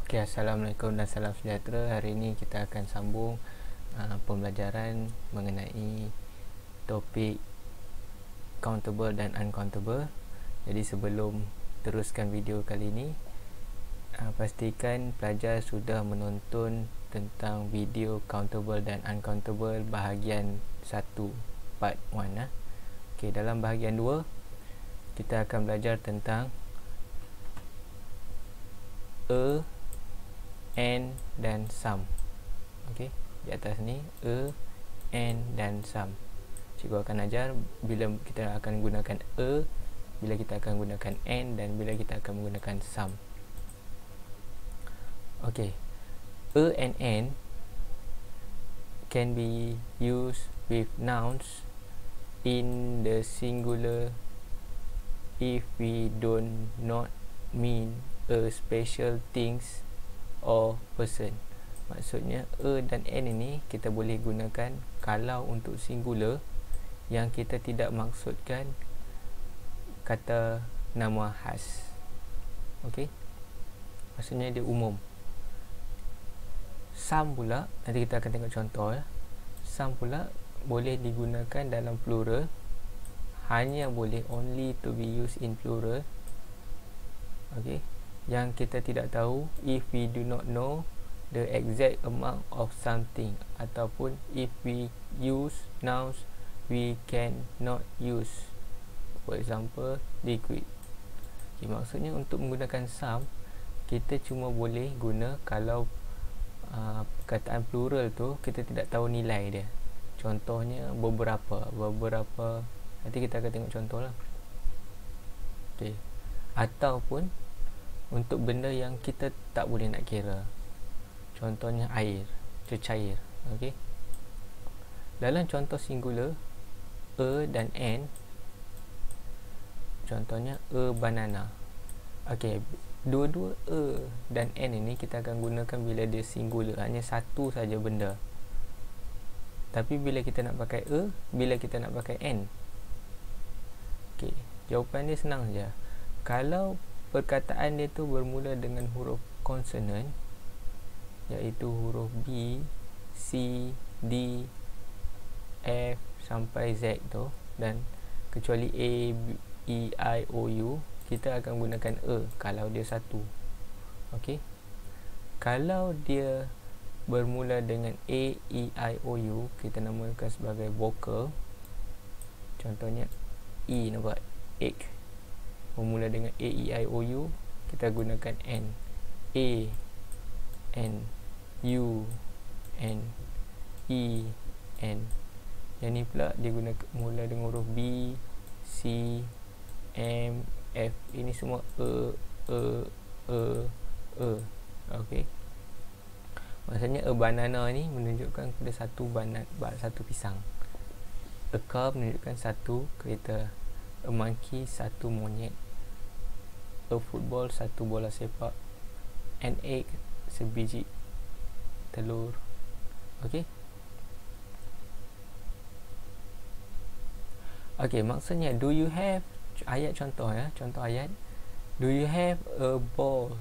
Okay, Assalamualaikum dan salam sejahtera. Hari ini kita akan sambung pembelajaran mengenai topik countable dan uncountable. Jadi sebelum teruskan video kali ini, pastikan pelajar sudah menonton tentang video countable dan uncountable bahagian 1 part 1. Okay, dalam bahagian 2 kita akan belajar tentang N dan sum. Okey, di atas ni N dan sum. Cikgu akan ajar bila kita akan gunakan bila kita akan gunakan N dan bila kita akan menggunakan sum. Okey, and N can be used with nouns in the singular if we don't not mean a special things or person. Maksudnya dan N ini kita boleh gunakan kalau untuk singular yang kita tidak maksudkan kata nama khas. Okey, maksudnya dia umum. Sum pula, nanti kita akan tengok contoh ya. Sum pula boleh digunakan dalam plural, hanya boleh only to be used in plural. Okey, yang kita tidak tahu if we do not know the exact amount of something, ataupun if we use nouns we can not use, for example liquid. Okay, maksudnya untuk menggunakan sum kita cuma boleh guna kalau perkataan plural tu kita tidak tahu nilai dia. Contohnya beberapa, nanti kita akan tengok contoh lah. Okay, ataupun untuk benda yang kita tak boleh nak kira, contohnya air, cecair. Okey, dalam contoh singular dan N, contohnya banana. Okey, dua-dua dan N ini kita akan gunakan bila dia singular, hanya satu saja benda. Tapi bila kita nak pakai bila kita nak pakai N, okey, jawapan dia senang saja. Kalau perkataan dia tu bermula dengan huruf konsonan, iaitu huruf B, C, D, F sampai Z tu, dan kecuali A, B, E, I, O, U, kita akan gunakan kalau dia satu. Okey, kalau dia bermula dengan A, E, I, O, U, kita namakan sebagai vokal. Contohnya E, nampak? Egg bermula dengan A, E, I, O, U, kita gunakan N. A, N, U, N, E, N. Yang ni pula dia guna mula dengan huruf B, C, M, F. Ini semua Okey, maksudnya a banana ni menunjukkan kepada satu pisang. A car menunjukkan satu kereta. A monkey satu monyet. A football satu bola sepak. An egg sebiji telur. Okey. Okey, maksudnya do you have, ayat contoh ya, contoh ayat, do you have a ball?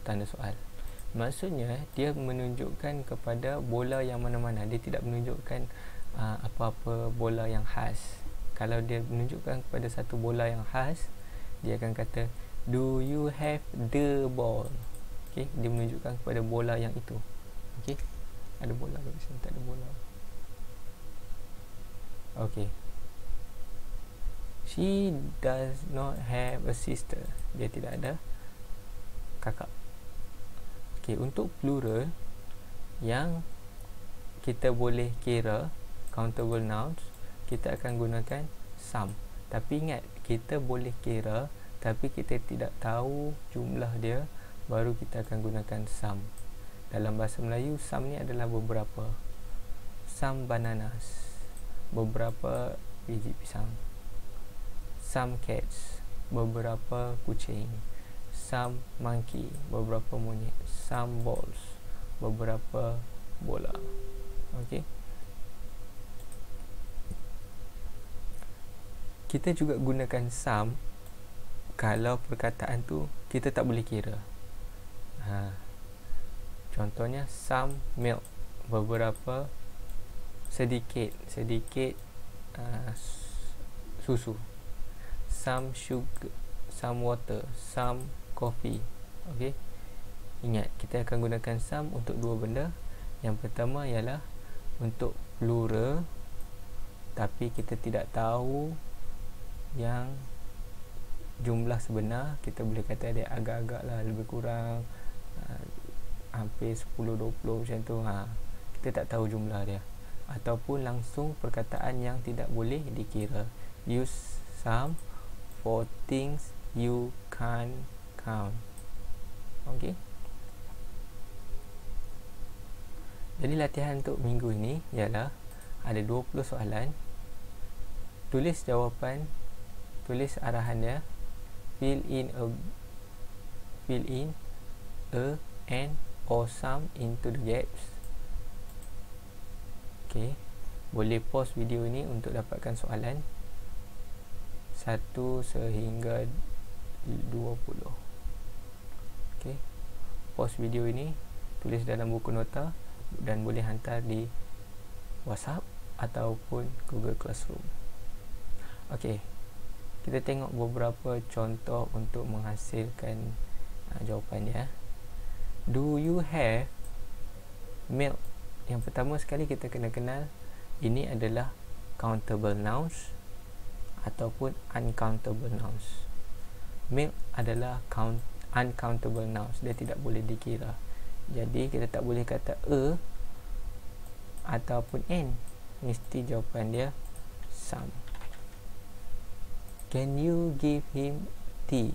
Tanda soal. Maksudnya dia menunjukkan kepada bola yang mana-mana. Dia tidak menunjukkan apa-apa bola yang khas. Kalau dia menunjukkan kepada satu bola yang khas, dia akan kata do you have the ball. Okey, dia menunjukkan kepada bola yang itu. Okey, ada bola kat sini, tak ada bola. Okey, she does not have a sister. Dia tidak ada kakak. Okey, untuk plural yang kita boleh kira, countable nouns, kita akan gunakan sum. Tapi ingat, kita boleh kira tapi kita tidak tahu jumlah dia, baru kita akan gunakan sum. Dalam bahasa Melayu, sum ni adalah beberapa. Some bananas, beberapa biji pisang. Some cats, beberapa kucing. Some monkey, beberapa monyet. Some balls, beberapa bola. Okey, kita juga gunakan sum kalau perkataan tu kita tak boleh kira. Contohnya some milk, beberapa, sedikit susu. Some sugar, some water, some coffee. Okey. Ingat, kita akan gunakan some untuk dua benda. Yang pertama ialah untuk plural, tapi kita tidak tahu yang jumlah sebenar. Kita boleh kata dia agak-agak lah, lebih kurang hampir 10-20 macam tu. Kita tak tahu jumlah dia. Ataupun langsung perkataan yang tidak boleh dikira. Use some for things you can't count. Okey. Jadi latihan untuk minggu ini ialah ada 20 soalan. Tulis jawapan, tulis arahan dia, fill in a and or some into the gaps. Okey. Boleh pause video ini untuk dapatkan soalan 1 sehingga 20. Okey. Pause video ini, tulis dalam buku nota dan boleh hantar di WhatsApp ataupun Google Classroom. Okey. Kita tengok beberapa contoh untuk menghasilkan jawapan dia. Do you have milk? Yang pertama sekali kita kena kenal ini adalah countable nouns ataupun uncountable nouns. Milk adalah uncountable nouns, dia tidak boleh dikira. Jadi kita tak boleh kata a ataupun n. Mesti jawapan dia some. Can you give him tea?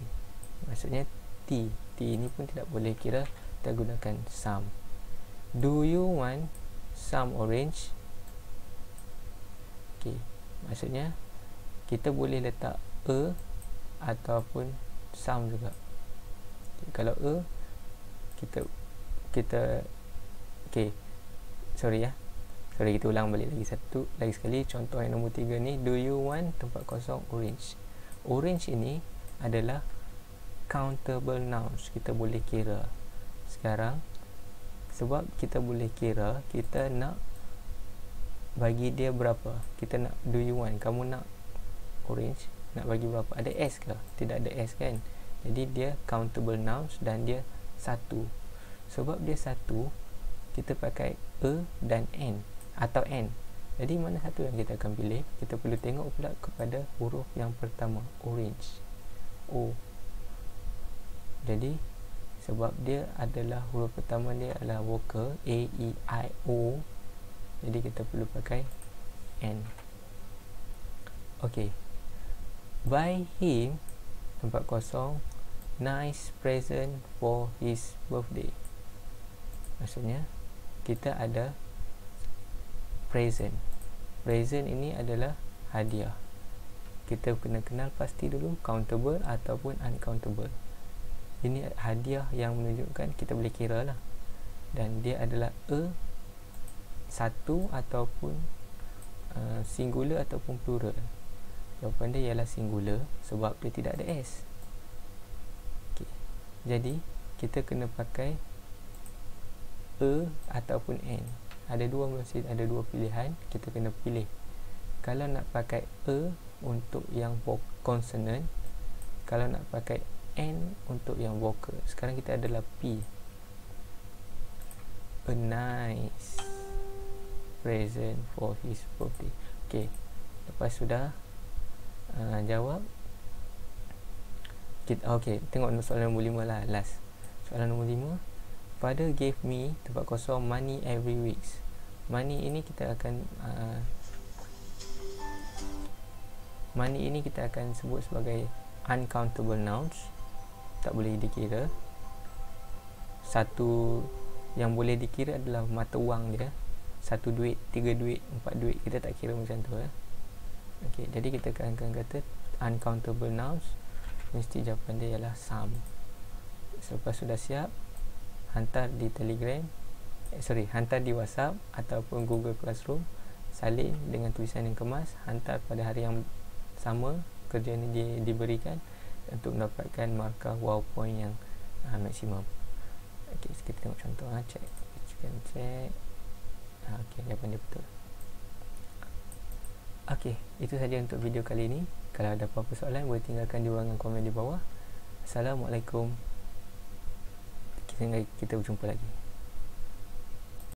Maksudnya tea. Tea ini pun tidak boleh kira, kita gunakan some. Do you want some orange? Okey, maksudnya kita boleh letak a ataupun some juga. Okay, kalau a kita okey. Sorry, kita ulang balik lagi sekali. Contoh yang nombor 3 ni, do you want tempat kosong orange. Orange ini adalah countable nouns, kita boleh kira. Sekarang sebab kita boleh kira, kita nak bagi dia berapa. Kita nak do you want, kamu nak orange, nak bagi berapa? Ada S ke? Tidak ada S kan? Jadi dia countable nouns dan dia satu. Sebab dia satu, kita pakai a dan n atau n. Jadi mana satu yang kita akan pilih? Kita perlu tengok pula kepada huruf yang pertama, orange, O. Jadi sebab dia adalah huruf pertama dia adalah vokal A, E, I, O, jadi kita perlu pakai N. Okey. Buy him tempat kosong nice present for his birthday. Maksudnya kita ada present. Present ini adalah hadiah. Kita kena kenal pasti dulu countable ataupun uncountable. Ini hadiah yang menunjukkan kita boleh kira lah. Dan dia adalah satu ataupun singular ataupun plural. Jawapan dia ialah singular sebab dia tidak ada S. Okay. Jadi kita kena pakai ataupun N. Ada dua pilihan, kita kena pilih. Kalau nak pakai untuk yang consonant, kalau nak pakai N untuk yang vokal. Sekarang kita adalah P. A nice present for his birthday. Okey. Lepas sudah jawab, kita tengok soalan nombor 5 lah, last. Soalan nombor 5. Father gave me tempat kosong money every week. Money ini kita akan sebut sebagai uncountable nouns, tak boleh dikira. Satu yang boleh dikira adalah mata wang dia. 1 duit, 3 duit, 4 duit, kita tak kira macam tu. Okey, jadi kita akan kata uncountable nouns, mesti jawapan dia ialah some. Selepas sudah siap, hantar di Telegram, hantar di WhatsApp ataupun Google Classroom, salin dengan tulisan yang kemas, hantar pada hari yang sama kerja ini diberikan untuk mendapatkan markah wow point yang maksimum. Okay, kita tengok contoh. Check. Check. Okay, jawapan dia betul. Okay, itu saja untuk video kali ini. Kalau ada apa-apa soalan, boleh tinggalkan di ruangan komen di bawah. Assalamualaikum. Kita berjumpa lagi.